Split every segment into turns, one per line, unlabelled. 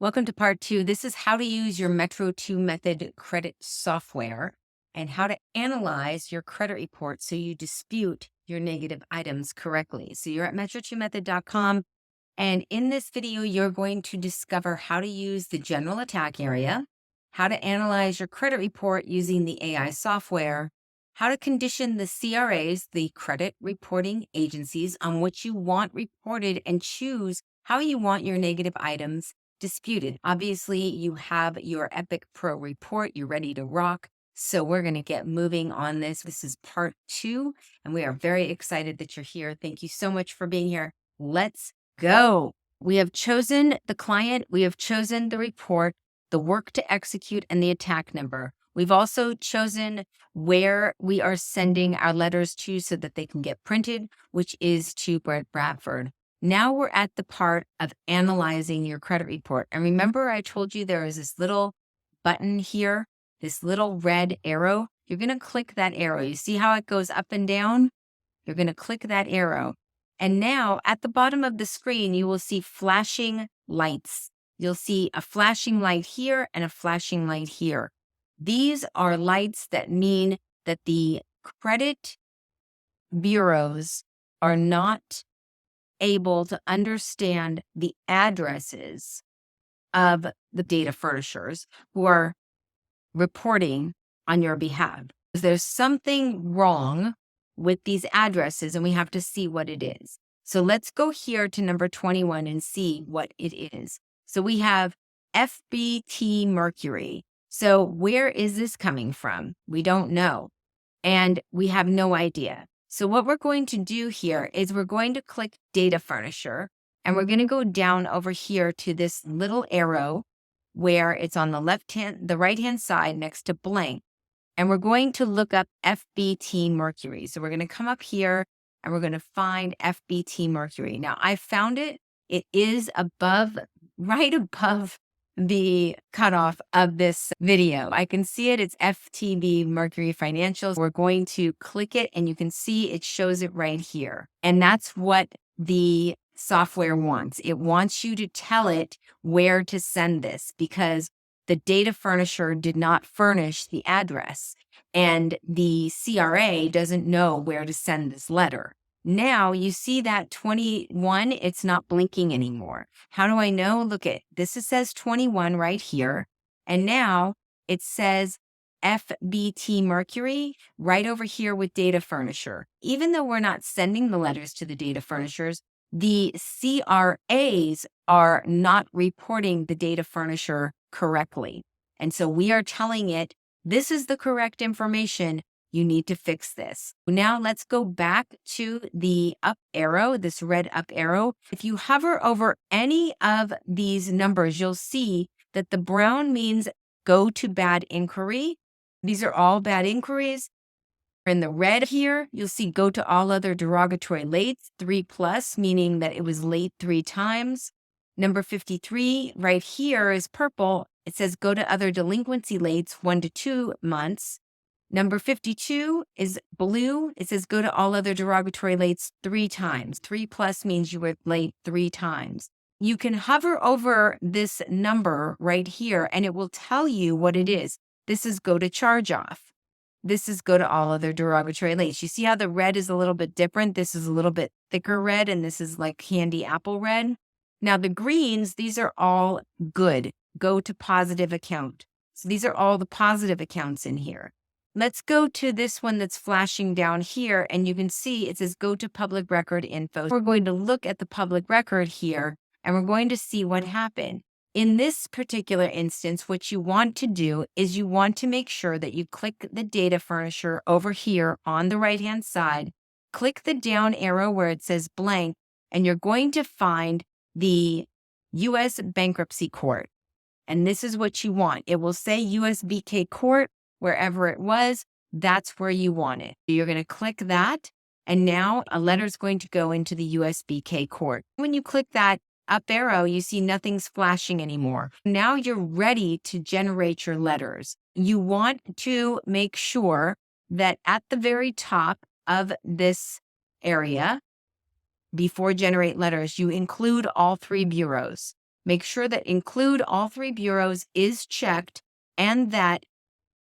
Welcome to part 2. This is how to use your Metro 2 method credit software and how to analyze your credit report so you dispute your negative items correctly. So you're at metro2method.com, and in this video, you're going to discover how to use the general attack area, how to analyze your credit report using the AI software, how to condition the CRAs, the credit reporting agencies, on what you want reported and choose how you want your negative items disputed. Obviously, you have your Epic Pro report. You're ready to rock. So we're going to get moving on this. This is part 2, and we are very excited that you're here. Thank you so much for being here. Let's go. We have chosen the client. We have chosen the report, the work to execute, and the attack number. We've also chosen where we are sending our letters to so that they can get printed, which is to Brett Bradford. Now we're at the part of analyzing your credit report. And remember, I told you there is this little button here, this little red arrow. You're going to click that arrow. You see how it goes up and down? You're going to click that arrow. And now at the bottom of the screen, you will see flashing lights. You'll see a flashing light here and a flashing light here. These are lights that mean that the credit bureaus are not able to understand the addresses of the data furnishers who are reporting on your behalf. There's something wrong with these addresses, and we have to see what it is. So let's go here to number 21 and see what it is. So we have FBT Mercury. So where is this coming from? We don't know, and we have no idea. So what we're going to do here is we're going to click Data Furnisher, and we're going to go down over here to this little arrow where it's on the right-hand side next to blank. And we're going to look up FBT Mercury. So we're going to come up here and we're going to find FBT Mercury. Now I found it. It is right above the cutoff of this video. I can see it. It's FTB Mercury Financials. We're going to click it and you can see it shows it right here. And that's what the software wants. It wants you to tell it where to send this because the data furnisher did not furnish the address and the CRA doesn't know where to send this letter. Now you see that 21, it's not blinking anymore. How do I know? Look at this. It says 21 right here. And now it says FBT Mercury right over here with data furnisher. Even though we're not sending the letters to the data furnishers, the CRAs are not reporting the data furnisher correctly. And so we are telling it, this is the correct information. You need to fix this. Now let's go back to the up arrow, this red up arrow. If you hover over any of these numbers, you'll see that the brown means go to bad inquiry. These are all bad inquiries. In the red here, you'll see go to all other derogatory lates, 3+, meaning that it was late 3 times. Number 53 right here is purple. It says go to other delinquency lates 1 to 2 months. Number 52 is blue. It says go to all other derogatory lates 3 times. 3+ means you were late 3 times. You can hover over this number right here and it will tell you what it is. This is go to charge off. This is go to all other derogatory lates. You see how the red is a little bit different? This is a little bit thicker red and this is like candy apple red. Now the greens, these are all good. Go to positive account. So these are all the positive accounts in here. Let's go to this one that's flashing down here and you can see it says go to public record info. We're going to look at the public record here and we're going to see what happened. In this particular instance, what you want to do is you want to make sure that you click the data furnisher over here on the right-hand side, click the down arrow where it says blank, and you're going to find the U.S. Bankruptcy Court. And this is what you want. It will say USBK Court. Wherever it was, that's where you want it. You're going to click that, and now a letter is going to go into the USBK court. When you click that up arrow, you see nothing's flashing anymore. Now you're ready to generate your letters. You want to make sure that at the very top of this area, before generate letters, you include all 3 bureaus. make sure that include all 3 bureaus is checked and that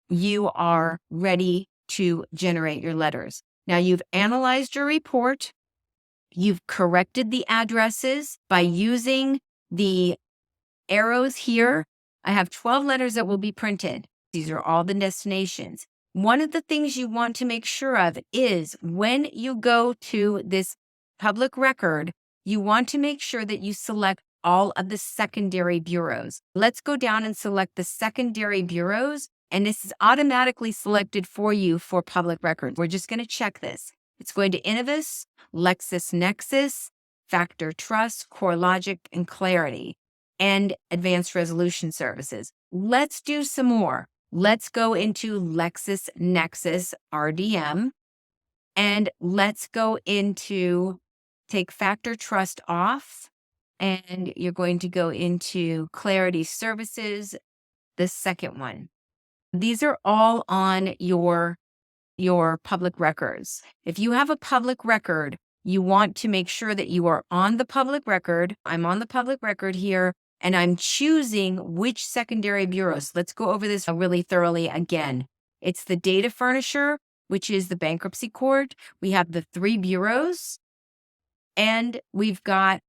you are ready to generate your letters. Now you've analyzed your report. You've corrected the addresses by using the arrows here. I have 12 letters that will be printed. These are all the destinations. One of the things you want to make sure of is when you go to this public record, you want to make sure that you select all of the secondary bureaus. Let's go down and select the secondary bureaus, and this is automatically selected for you for public records. We're just going to check this. It's going to Innovis, LexisNexis, Factor Trust, CoreLogic, and Clarity, and Advanced Resolution Services. Let's do some more. Let's go into LexisNexis RDM, and let's go into take Factor Trust off, and you're going to go into Clarity Services, the second one. These are all on your public records. If you have a public record, you want to make sure that you are on the public record. I'm on the public record here, and I'm choosing which secondary bureaus. Let's go over this really thoroughly again. It's the data furnisher, which is the bankruptcy court. We have the 3 bureaus, and we've got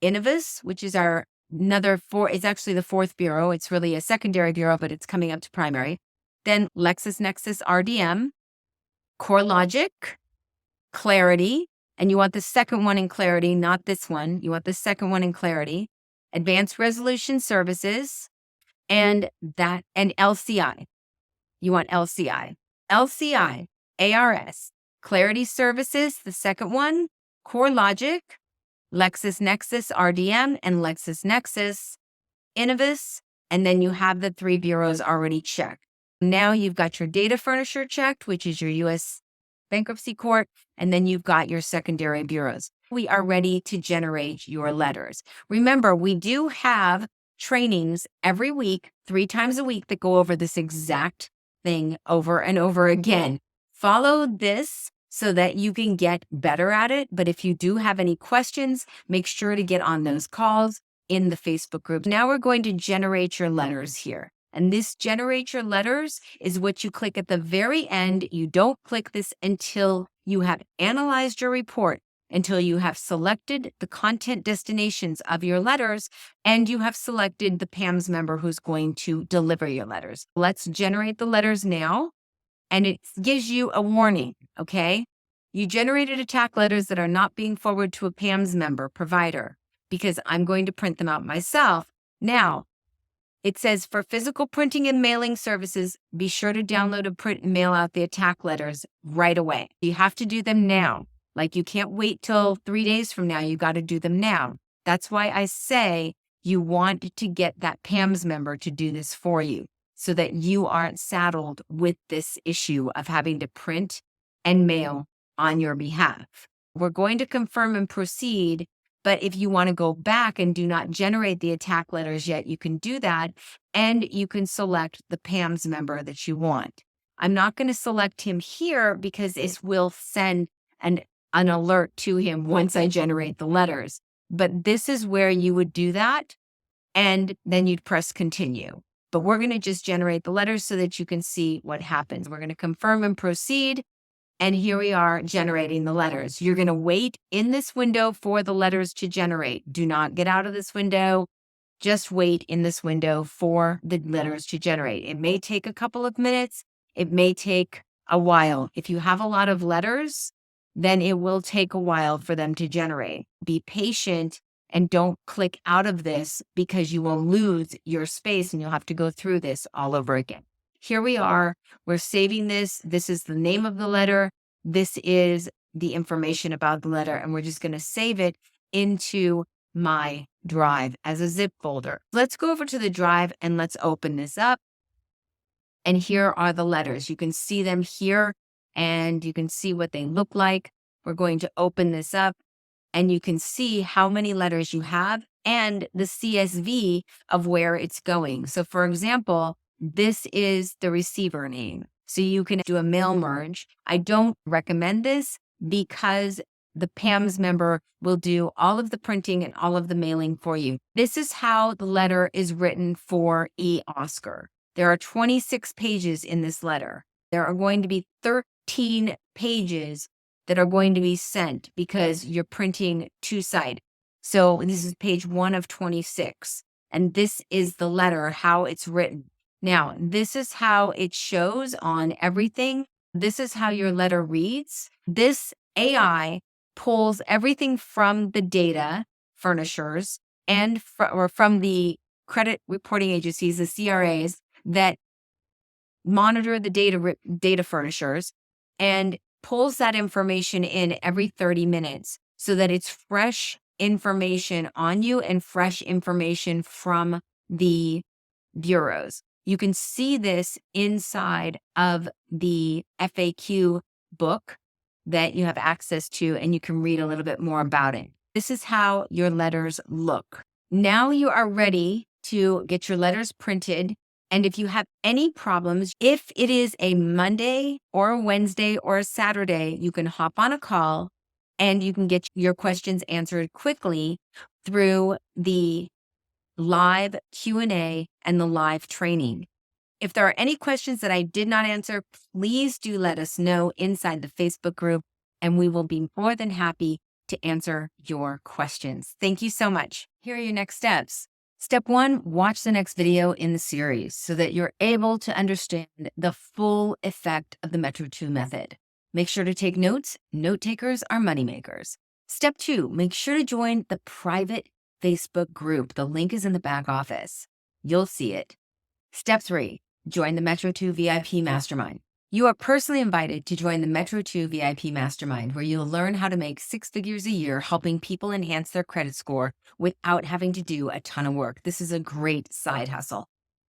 Innovis, which is it's actually the 4th bureau. It's really a secondary bureau, but it's coming up to primary. Then LexisNexis RDM, CoreLogic, Clarity, and you want the second one in Clarity, not this one. You want the second one in Clarity. Advanced Resolution Services, and LCI. You want LCI. LCI, ARS, Clarity Services, the second one, CoreLogic, LexisNexis RDM, and LexisNexis, Innovis, and then you have the 3 bureaus already checked. Now you've got your data furnisher checked, which is your U.S. bankruptcy court, and then you've got your secondary bureaus. We are ready to generate your letters. Remember, we do have trainings every week, 3 times a week, that go over this exact thing over and over again. Follow this so that you can get better at it. But if you do have any questions, make sure to get on those calls in the Facebook group. Now we're going to generate your letters here. And this generate your letters is what you click at the very end. You don't click this until you have analyzed your report, until you have selected the content destinations of your letters, and you have selected the PAMS member who's going to deliver your letters. Let's generate the letters now. And it gives you a warning, okay? You generated attack letters that are not being forwarded to a PAMS member provider because I'm going to print them out myself. Now, it says for physical printing and mailing services, be sure to download and print and mail out the attack letters right away. You have to do them now. Like you can't wait till 3 days from now. You got to do them now. That's why I say you want to get that PAMS member to do this for you so that you aren't saddled with this issue of having to print and mail on your behalf. We're going to confirm and proceed, but if you want to go back and do not generate the attack letters yet, you can do that, and you can select the PAMS member that you want. I'm not going to select him here because it will send an alert to him once I generate the letters. But this is where you would do that, and then you'd press continue. But we're going to just generate the letters so that you can see what happens. We're going to confirm and proceed. And here we are generating the letters. You're going to wait in this window for the letters to generate. Do not get out of this window. Just wait in this window for the letters to generate. It may take a couple of minutes. It may take a while. If you have a lot of letters, then it will take a while for them to generate. Be patient and don't click out of this because you will lose your space and you'll have to go through this all over again. Here we are. We're saving this. This is the name of the letter. This is the information about the letter. And we're just going to save it into my drive as a zip folder. Let's go over to the drive and let's open this up. And here are the letters. You can see them here and you can see what they look like. We're going to open this up. And you can see how many letters you have and the CSV of where it's going. So for example, this is the receiver name. So you can do a mail merge. I don't recommend this because the PAMS member will do all of the printing and all of the mailing for you. This is how the letter is written for Oscar. There are 26 pages in this letter. There are going to be 13 pages that are going to be sent because you're printing two-sided. So this is page 1 of 26. And this is the letter, how it's written. Now, this is how it shows on everything. This is how your letter reads. This AI pulls everything from the data furnishers and from the credit reporting agencies, the CRAs, that monitor the data furnishers, and pulls that information in every 30 minutes so that it's fresh information on you and fresh information from the bureaus. You can see this inside of the FAQ book that you have access to, and you can read a little bit more about it. This is how your letters look. Now you are ready to get your letters printed. And if you have any problems, if it is a Monday or a Wednesday or a Saturday, you can hop on a call and you can get your questions answered quickly through the live Q&A and the live training. If there are any questions that I did not answer, please do let us know inside the Facebook group, and we will be more than happy to answer your questions. Thank you so much. Here are your next steps. Step 1, watch the next video in the series so that you're able to understand the full effect of the Metro 2 method. Make sure to take notes. Note takers are moneymakers. Step 2, make sure to join the private Facebook group. The link is in the back office. You'll see it. Step 3, join the Metro 2 VIP Mastermind. You are personally invited to join the Metro 2 VIP Mastermind, where you'll learn how to make 6 figures a year helping people enhance their credit score without having to do a ton of work. This is a great side hustle.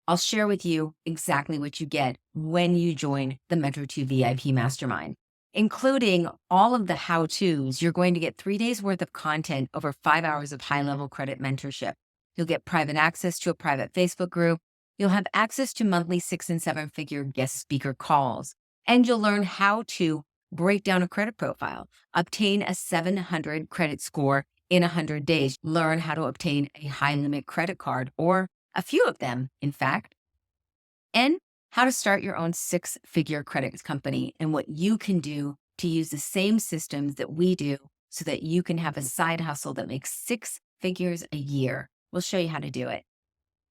I'll share with you exactly what you get when you join the Metro 2 VIP Mastermind, including all of the how-tos. You're going to get 3 days worth of content over 5 hours of high-level credit mentorship. You'll get private access to a private Facebook group. You'll have access to monthly 6- and 7-figure guest speaker calls, and you'll learn how to break down a credit profile, obtain a 700 credit score in 100 days, learn how to obtain a high-limit credit card, or a few of them, in fact, and how to start your own 6-figure credit company and what you can do to use the same systems that we do so that you can have a side hustle that makes 6 figures a year. We'll show you how to do it.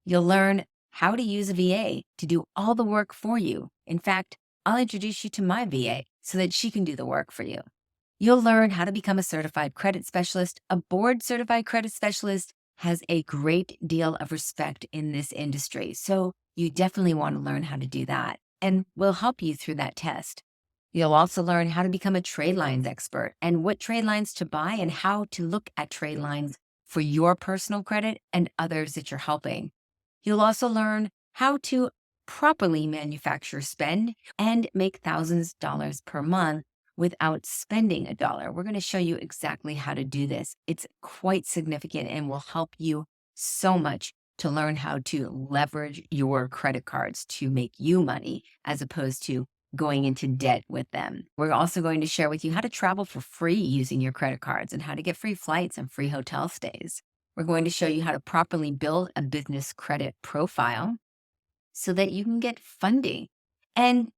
You'll learn how to use a VA to do all the work for you. In fact, I'll introduce you to my VA so that she can do the work for you. You'll learn how to become a certified credit specialist. A board certified credit specialist has a great deal of respect in this industry. So you definitely want to learn how to do that, and we'll help you through that test. You'll also learn how to become a trade lines expert and what trade lines to buy and how to look at trade lines for your personal credit and others that you're helping. You'll also learn how to properly manufacture spend and make thousands of dollars per month without spending $1. We're going to show you exactly how to do this. It's quite significant and will help you so much to learn how to leverage your credit cards to make you money as opposed to going into debt with them. We're also going to share with you how to travel for free using your credit cards and how to get free flights and free hotel stays. We're going to show you how to properly build a business credit profile so that you can get funding. And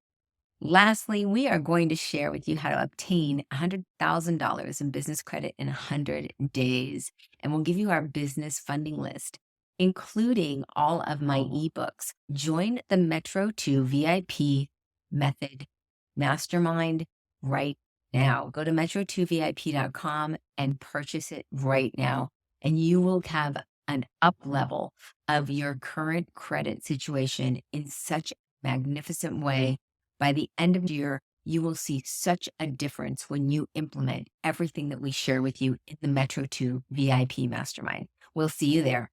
lastly, we are going to share with you how to obtain $100,000 in business credit in 100 days. And we'll give you our business funding list, including all of my ebooks. Join the Metro 2 VIP Method Mastermind right now. Go to metro2vip.com and purchase it right now. And you will have an up level of your current credit situation in such a magnificent way. By the end of the year, you will see such a difference when you implement everything that we share with you in the Metro 2 VIP Mastermind. We'll see you there.